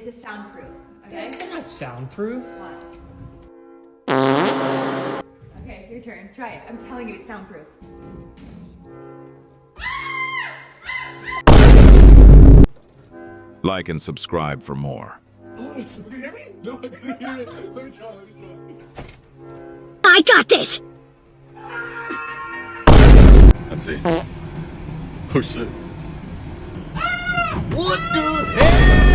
is soundproof. Okay? They're not soundproof. Watch. Okay, your turn. Try it. I'm telling you, it's soundproof. Like and subscribe for more. Oh, you hear me? No, I didn't hear it. Let me try. I got this! Let's see. Oh shit. What the hell?